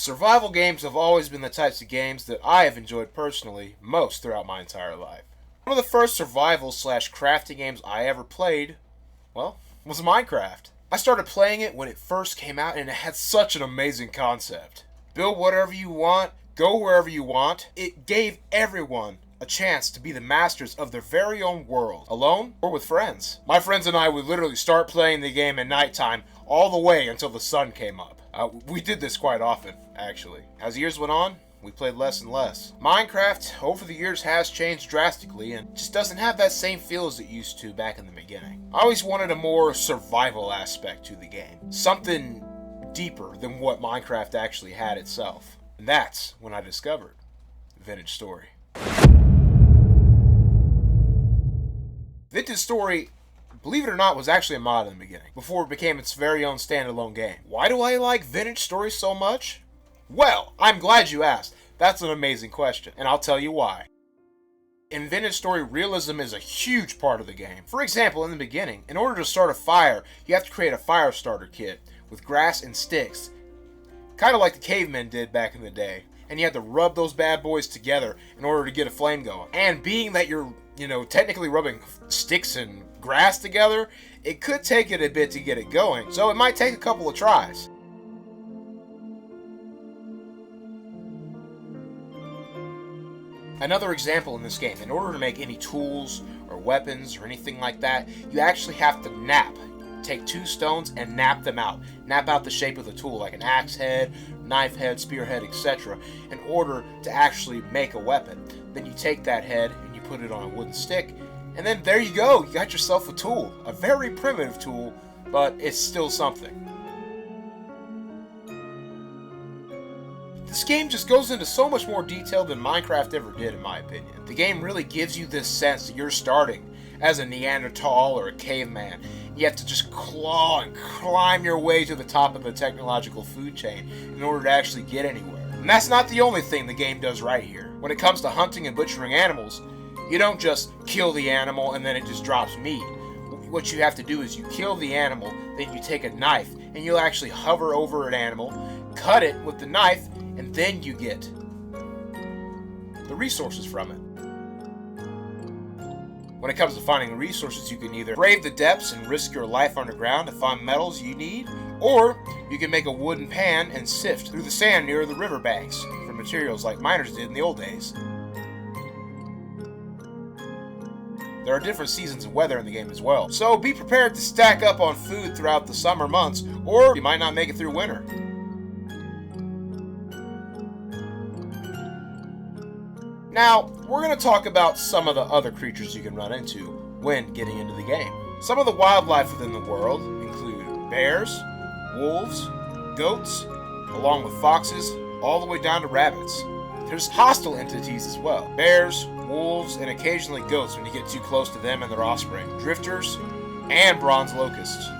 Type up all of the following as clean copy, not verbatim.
Survival games have always been the types of games that I have enjoyed personally most throughout my entire life. One of the first survival slash crafting games I ever played, well, was Minecraft. I started playing it when it first came out and it had such an amazing concept. Build whatever you want, go wherever you want. It gave everyone a chance to be the masters of their very own world, alone or with friends. My friends and I would literally start playing the game at nighttime all the way until the sun came up. We did this quite often, actually. As years went on, we played less and less. Minecraft, over the years, has changed drastically and just doesn't have that same feel as it used to back in the beginning. I always wanted a more survival aspect to the game. Something deeper than what Minecraft actually had itself. And that's when I discovered Vintage Story. Vintage Story, believe it or not, was actually a mod in the beginning, before it became its very own standalone game. Why do I like Vintage Story so much? Well, I'm glad you asked. That's an amazing question, and I'll tell you why. In Vintage Story, realism is a huge part of the game. For example, in the beginning, in order to start a fire, you have to create a fire starter kit with grass and sticks, kind of like the cavemen did back in the day. And you had to rub those bad boys together in order to get a flame going. And being that you're, technically rubbing sticks and grass together, it could take it a bit to get it going, so it might take a couple of tries. Another example in this game, in order to make any tools or weapons or anything like that, you actually have to nap. Take 2 stones and nap them out. Nap out the shape of the tool, like an axe head, knife head, spear head, etc., in order to actually make a weapon. Then you take that head and you put it on a wooden stick, and then there you go, you got yourself a tool. A very primitive tool, but it's still something. This game just goes into so much more detail than Minecraft ever did, in my opinion. The game really gives you this sense that you're starting as a Neanderthal or a caveman. You have to just claw and climb your way to the top of the technological food chain in order to actually get anywhere. And that's not the only thing the game does right here. When it comes to hunting and butchering animals, you don't just kill the animal and then it just drops meat. What you have to do is you kill the animal, then you take a knife and you'll actually hover over an animal, cut it with the knife, and then you get the resources from it. When it comes to finding resources, you can either brave the depths and risk your life underground to find metals you need, or you can make a wooden pan and sift through the sand near the riverbanks for materials like miners did in the old days. There are different seasons of weather in the game as well, so be prepared to stack up on food throughout the summer months, or you might not make it through winter. Now, we're going to talk about some of the other creatures you can run into when getting into the game. Some of the wildlife within the world include bears, wolves, goats, along with foxes, all the way down to rabbits. There's hostile entities as well. Bears, wolves, and occasionally goats when you get too close to them and their offspring. Drifters, and bronze locusts.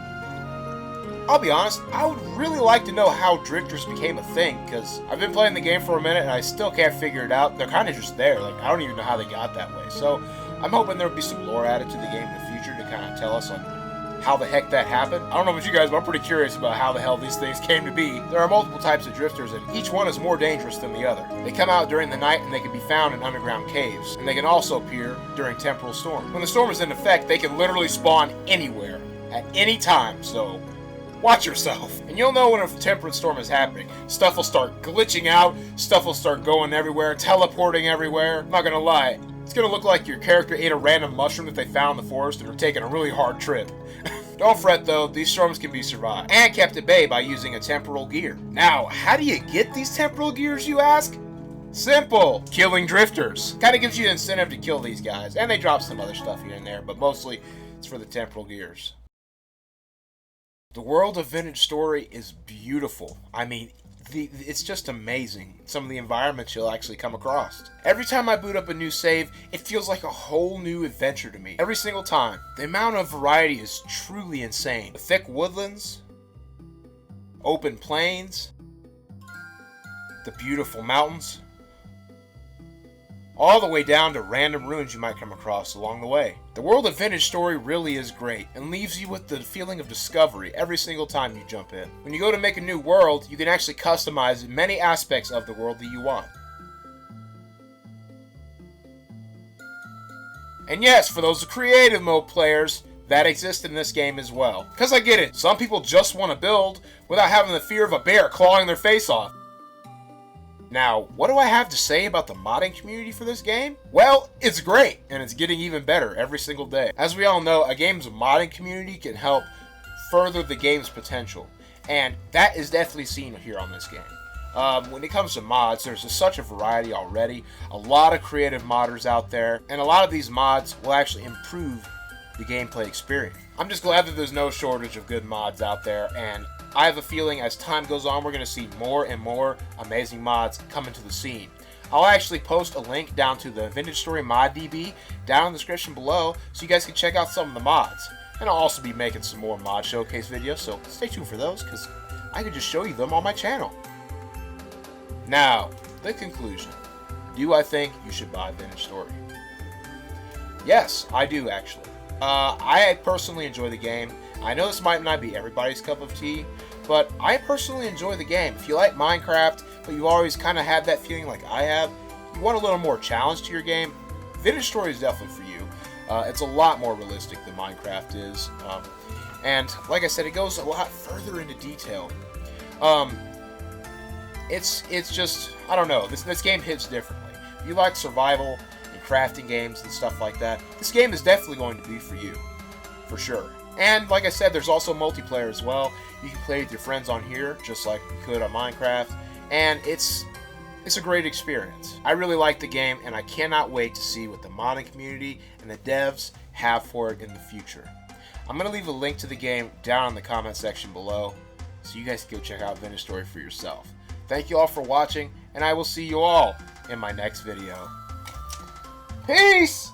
I'll be honest, I would really like to know how drifters became a thing, because I've been playing the game for a minute and I still can't figure it out. They're kind of just there, I don't even know how they got that way. So I'm hoping there would be some lore added to the game in the future to kind of tell us on how the heck that happened. I don't know about you guys, but I'm pretty curious about how the hell these things came to be. There are multiple types of drifters and each one is more dangerous than the other. They come out during the night and they can be found in underground caves, and they can also appear during temporal storms. When the storm is in effect, they can literally spawn anywhere, at any time, so watch yourself. And you'll know when a temperate storm is happening. Stuff will start glitching out, stuff will start going everywhere, teleporting everywhere. I'm not gonna lie, it's gonna look like your character ate a random mushroom that they found in the forest and are taking a really hard trip. Don't fret though, these storms can be survived and kept at bay by using a temporal gear. Now, how do you get these temporal gears, you ask? Simple! Killing drifters. Kinda gives you an incentive to kill these guys, and they drop some other stuff here and there, but mostly it's for the temporal gears. The world of Vintage Story is beautiful. I mean, it's just amazing, some of the environments you'll actually come across. Every time I boot up a new save, it feels like a whole new adventure to me. Every single time. The amount of variety is truly insane. The thick woodlands, open plains, the beautiful mountains, all the way down to random ruins you might come across along the way. The world of Vintage Story really is great and leaves you with the feeling of discovery every single time you jump in. When you go to make a new world, you can actually customize many aspects of the world that you want. And yes, for those creative mode players, that exists in this game as well. Because I get it, some people just want to build without having the fear of a bear clawing their face off. Now, what do I have to say about the modding community for this game? Well, it's great, and it's getting even better every single day. As we all know, a game's modding community can help further the game's potential, and that is definitely seen here on this game. When it comes to mods, there's such a variety already, a lot of creative modders out there, and a lot of these mods will actually improve the gameplay experience. I'm just glad that there's no shortage of good mods out there, and I have a feeling as time goes on, we're going to see more and more amazing mods come into the scene. I'll actually post a link down to the Vintage Story Mod DB down in the description below so you guys can check out some of the mods. And I'll also be making some more mod showcase videos, so stay tuned for those because I could just show you them on my channel. Now, the conclusion. Do I think you should buy Vintage Story? Yes, I do actually. I personally enjoy the game. I know this might not be everybody's cup of tea, but I personally enjoy the game. If you like Minecraft, but you always kind of had that feeling like I have, you want a little more challenge to your game, Vintage Story is definitely for you. It's a lot more realistic than Minecraft is, and like I said, it goes a lot further into detail. It's just, I don't know, this game hits differently. If you like survival and crafting games and stuff like that, this game is definitely going to be for you, for sure. And like I said, there's also multiplayer as well. You can play with your friends on here, just like you could on Minecraft, and it's a great experience. I really like the game, and I cannot wait to see what the modding community and the devs have for it in the future. I'm going to leave a link to the game down in the comment section below, so you guys can go check out Vintage Story for yourself. Thank you all for watching, and I will see you all in my next video. Peace!